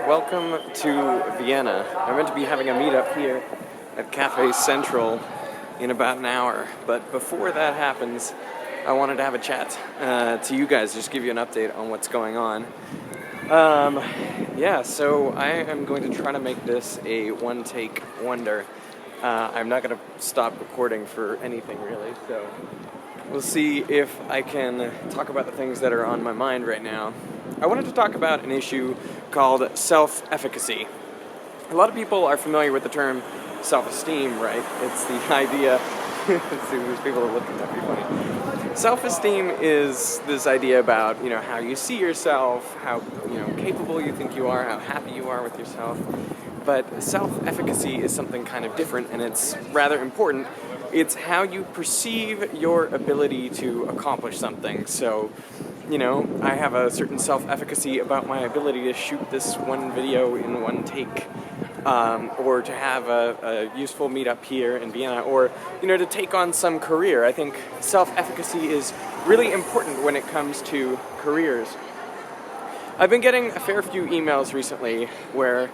welcome to Vienna. I'm meant to be having a meetup here at Cafe Central in about an hour, but before that happens, I wanted to have a chat to you guys, just give you an update on what's going on. So I am going to try to make this a one-take wonder. I'm not going to stop recording for anything really, so we'll see if I can talk about the things that are on my mind right now. I wanted to talk about an issue called self-efficacy. A lot of people are familiar with the term self-esteem, right? It's the idea... These people are looking at me funny. Self-esteem is this idea about, how you see yourself, how, capable you think you are, how happy you are with yourself. But self-efficacy is something kind of different, and it's rather important. It's how you perceive your ability to accomplish something. So, I have a certain self-efficacy about my ability to shoot this one video in one take, or to have a useful meetup here in Vienna, or, to take on some career. I think self-efficacy is really important when it comes to careers. I've been getting a fair few emails recently where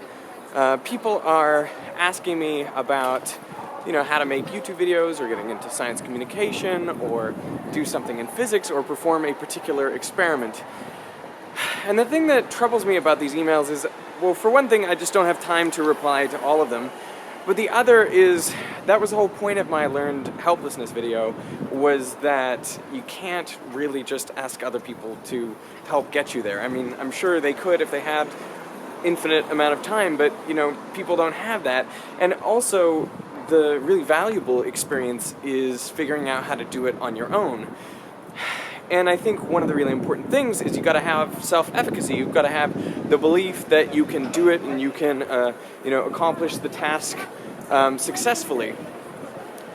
people are asking me about how to make YouTube videos, or getting into science communication, or do something in physics, or perform a particular experiment. And the thing that troubles me about these emails is, well, for one thing, I just don't have time to reply to all of them. But the other is, that was the whole point of my learned helplessness video, was that you can't really just ask other people to help get you there. I mean, I'm sure they could if they had infinite amount of time, but, people don't have that. And also, the really valuable experience is figuring out how to do it on your own. And I think one of the really important things is you've got to have self-efficacy. You've got to have the belief that you can do it and you can, accomplish the task successfully.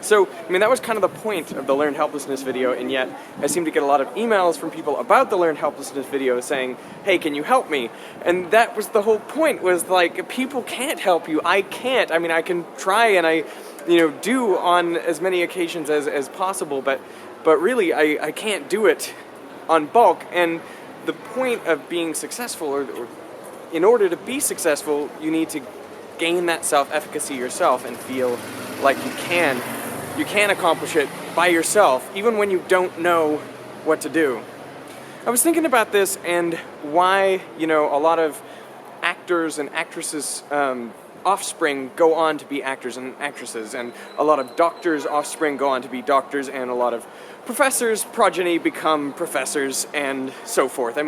So, that was kind of the point of the Learned Helplessness video, and yet I seem to get a lot of emails from people about the Learned Helplessness video saying, hey, can you help me? And that was the whole point, was like, people can't help you. I can't. I can try, and I, do on as many occasions as possible, but really I can't do it on bulk. And the point of being successful, or in order to be successful, you need to gain that self-efficacy yourself and feel like you can accomplish it by yourself, even when you don't know what to do. I was thinking about this and why, a lot of actors and actresses' offspring go on to be actors and actresses, and a lot of doctors' offspring go on to be doctors, and a lot of professors' progeny become professors, and so forth.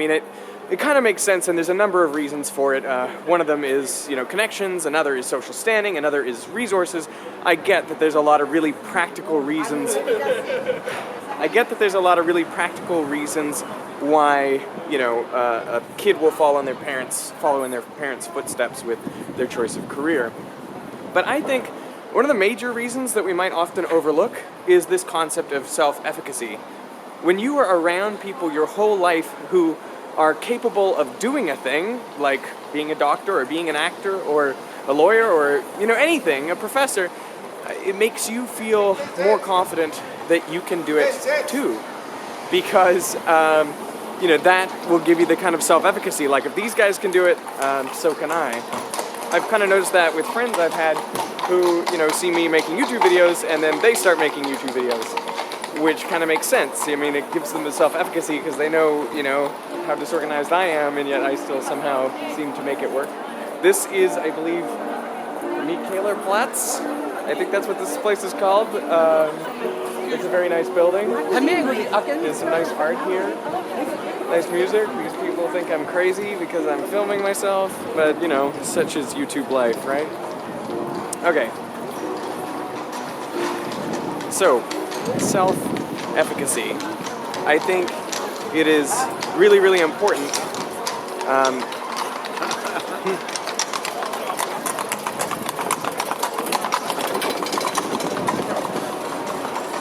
It kind of makes sense, and there's a number of reasons for it. One of them is, connections, another is social standing, another is resources. I get that there's a lot of really practical reasons. Why, a kid will follow in their parents' footsteps with their choice of career. But I think one of the major reasons that we might often overlook is this concept of self-efficacy. When you are around people your whole life who are capable of doing a thing, like being a doctor or being an actor or a lawyer or, anything, a professor, it makes you feel more confident that you can do it too. Because, that will give you the kind of self-efficacy. Like, if these guys can do it, so can I. I've kind of noticed that with friends I've had who, see me making YouTube videos, and then they start making YouTube videos, which kind of makes sense. It gives them the self-efficacy because they know, how disorganized I am, and yet I still somehow seem to make it work. This is, I believe, Platz. I think that's what this place is called. It's a very nice building. There's some nice art here. Nice music, because people think I'm crazy because I'm filming myself, but, such is YouTube life, right? Okay. So, self-efficacy. I think it is really, really important.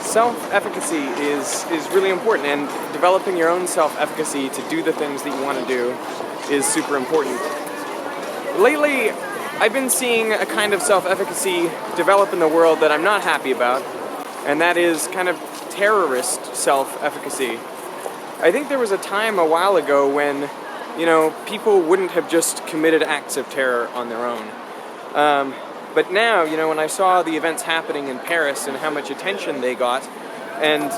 Self-efficacy is really important, and developing your own self-efficacy to do the things that you want to do is super important. Lately, I've been seeing a kind of self-efficacy develop in the world that I'm not happy about, and that is kind of terrorist self-efficacy. I think there was a time a while ago when people wouldn't have just committed acts of terror on their own. But now, when I saw the events happening in Paris and how much attention they got, and,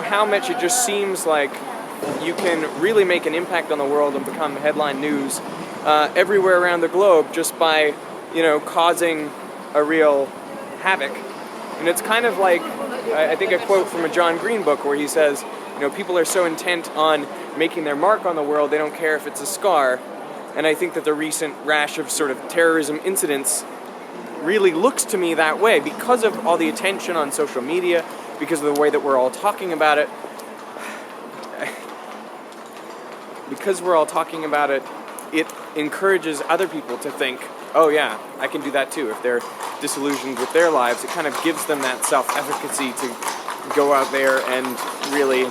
how much it just seems like you can really make an impact on the world and become headline news everywhere around the globe just by, causing a real havoc. And it's kind of like, I think a quote from a John Green book where he says, people are so intent on making their mark on the world, they don't care if it's a scar. And I think that the recent rash of sort of terrorism incidents really looks to me that way because of all the attention on social media, because of the way that we're all talking about it. Because we're all talking about it, it encourages other people to think, oh yeah, I can do that too. If they're disillusioned with their lives, it kind of gives them that self-efficacy to go out there and really,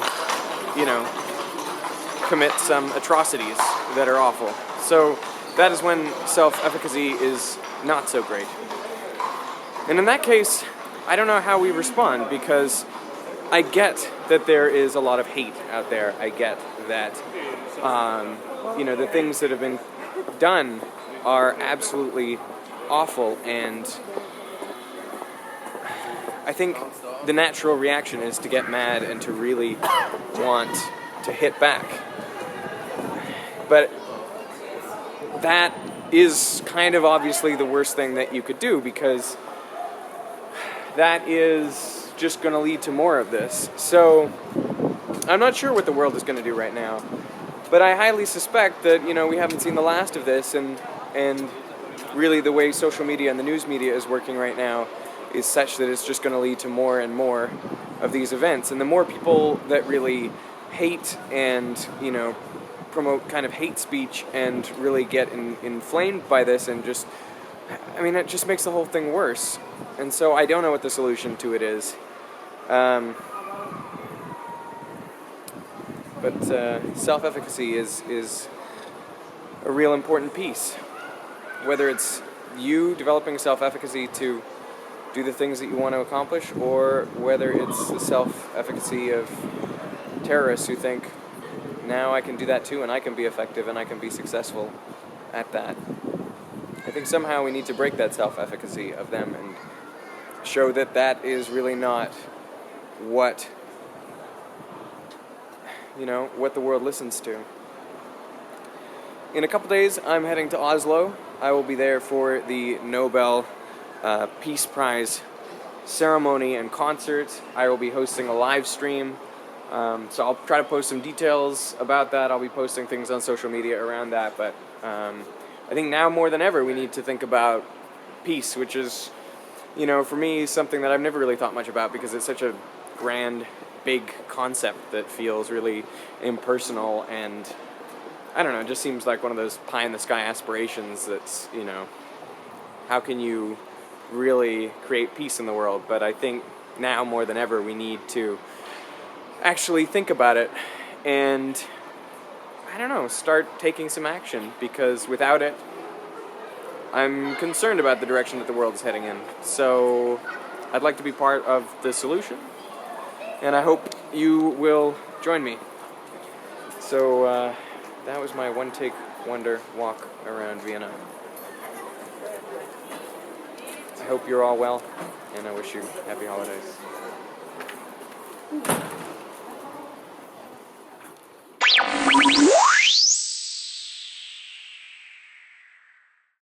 commit some atrocities that are awful. So that is when self-efficacy is not so great. And in that case, I don't know how we respond, because I get that there is a lot of hate out there. I get that, the things that have been done are absolutely awful, and I think the natural reaction is to get mad and to really want to hit back. But that is kind of obviously the worst thing that you could do, because that is just going to lead to more of this. So I'm not sure what the world is going to do right now, but I highly suspect that, we haven't seen the last of this, and really the way social media and the news media is working right now is such that it's just going to lead to more and more of these events. And the more people that really hate and, promote kind of hate speech and really get inflamed by this, and just, it just makes the whole thing worse. And so I don't know what the solution to it is. But self-efficacy is a real important piece. Whether it's you developing self-efficacy to do the things that you want to accomplish, or whether it's the self-efficacy of terrorists who think, now I can do that too, and I can be effective, and I can be successful at that. I think somehow we need to break that self-efficacy of them and show that that is really not what the world listens to. In a couple days, I'm heading to Oslo. I will be there for the Nobel Peace Prize ceremony and concert. I will be hosting a live stream. So I'll try to post some details about that. I'll be posting things on social media around that. But I think now more than ever we need to think about peace, which is, for me, something that I've never really thought much about, because it's such a grand, big concept that feels really impersonal, and I don't know, it just seems like one of those pie-in-the-sky aspirations that's, how can you really create peace in the world? But I think now more than ever we need to actually think about it and, start taking some action, because without it, I'm concerned about the direction that the world is heading in. So I'd like to be part of the solution, and I hope you will join me. So that was my one-take wonder walk around Vienna. I hope you're all well, and I wish you happy holidays.